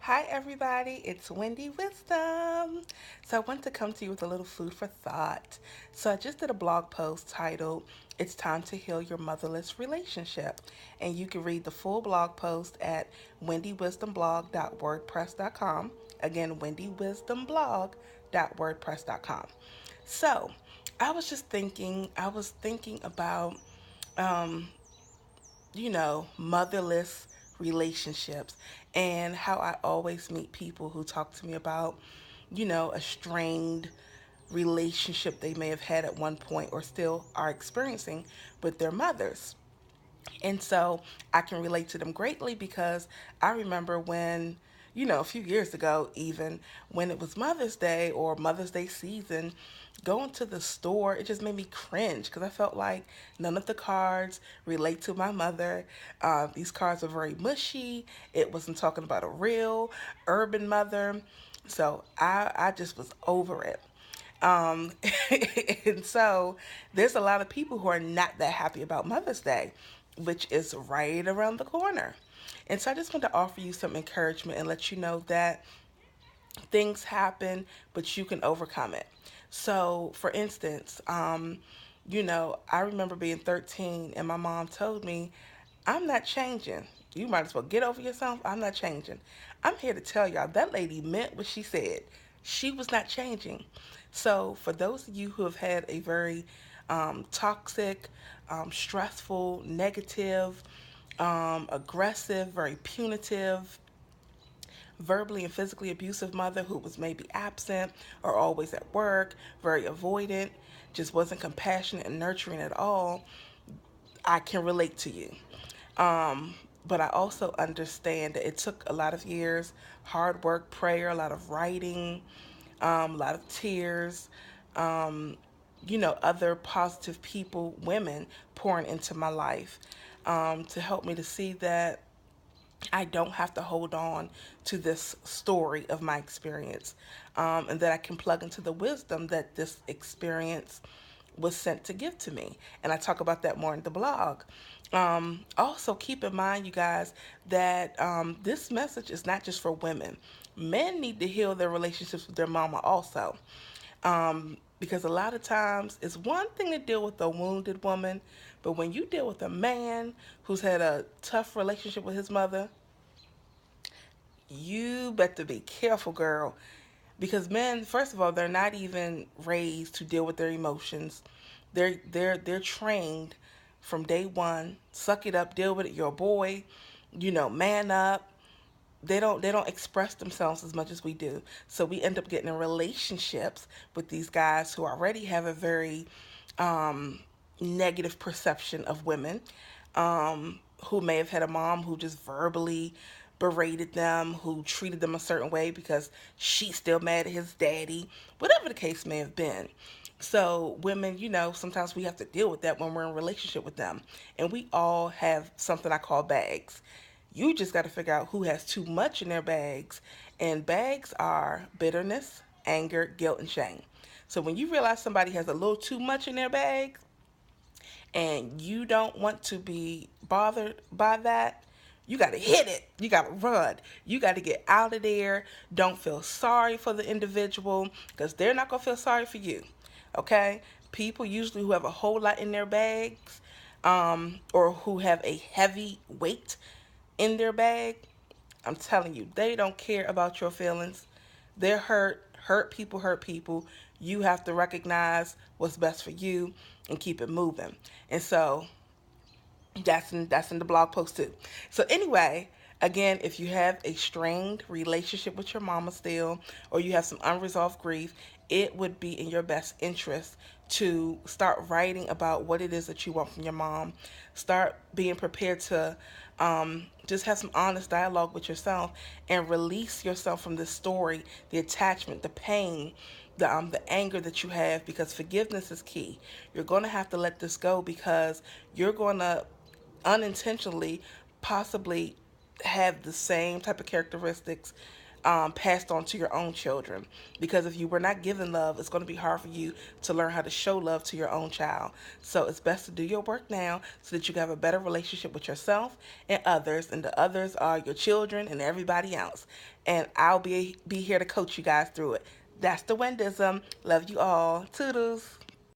Hi, everybody. It's Wendy Wisdom. So, I want to come to you with a little food for thought. So, I just did a blog post titled, It's Time to Heal Your Motherless Relationship. And you can read the full blog post at wendywisdomblog.wordpress.com. Again, wendywisdomblog.wordpress.com. So, I was thinking about um, motherless relationships and how I always meet people who talk to me about, a strained relationship they may have had at one point or still are experiencing with their mothers. And so I can relate to them greatly because I remember when, a few years ago, even when it was Mother's Day or Mother's Day season, going to the store, it just made me cringe because I felt like none of the cards relate to my mother. These cards are very mushy. It wasn't talking about a real urban mother. So I just was over it. Um, and so there's a lot of people who are not that happy about Mother's Day, which is right around the corner. And so I just want to offer you some encouragement and let you know that things happen, but you can overcome it. So, for instance, I remember being 13 and my mom told me, I'm not changing. You might as well get over yourself. I'm not changing. I'm here to tell y'all that lady meant what she said. She was not changing. So, for those of you who have had a very toxic, stressful, negative, aggressive, very punitive, verbally and physically abusive mother who was maybe absent or always at work, very avoidant, just wasn't compassionate and nurturing at all, I can relate to you. But I also understand that it took a lot of years, hard work, prayer, a lot of writing, a lot of tears, other positive people, women pouring into my life to help me to see that I don't have to hold on to this story of my experience, and that I can plug into the wisdom that this experience was sent to give to me. And I talk about that more in the blog. Also, keep in mind, you guys, that this message is not just for women. Men need to heal their relationships with their mama also. Because a lot of times it's one thing to deal with a wounded woman, but when you deal with a man who's had a tough relationship with his mother, you better be careful, girl. Because men, first of all, they're not even raised to deal with their emotions. They're trained from day one. Suck it up, deal with it. You're a boy, man up. They don't express themselves as much as we do. So we end up getting in relationships with these guys who already have a very negative perception of women, who may have had a mom who just verbally berated them, who treated them a certain way because she's still mad at his daddy, whatever the case may have been. So women, sometimes we have to deal with that when we're in a relationship with them. And we all have something I call bags. You just got to figure out who has too much in their bags. And bags are bitterness, anger, guilt, and shame. So when you realize somebody has a little too much in their bag, and you don't want to be bothered by that, you got to hit it. You got to run. You got to get out of there. Don't feel sorry for the individual because they're not going to feel sorry for you. Okay? People usually who have a whole lot in their bags, or who have a heavy weight in their bag, I'm telling you, they don't care about your feelings. They're hurt. Hurt people hurt people. You have to recognize what's best for you and keep it moving. And so that's in the blog post too. So anyway, again, if you have a strained relationship with your mama still, or you have some unresolved grief, it would be in your best interest to start writing about what it is that you want from your mom. Start being prepared to just have some honest dialogue with yourself and release yourself from this story, the attachment, the pain, the anger that you have, because forgiveness is key. You're going to have to let this go because you're going to unintentionally possibly have the same type of characteristics, passed on to your own children. Because if you were not given love, it's going to be hard for you to learn how to show love to your own child. So it's best to do your work now so that you can have a better relationship with yourself and others. And the others are your children and everybody else. And I'll be here to coach you guys through it. That's the Wendism. Love you all. Toodles.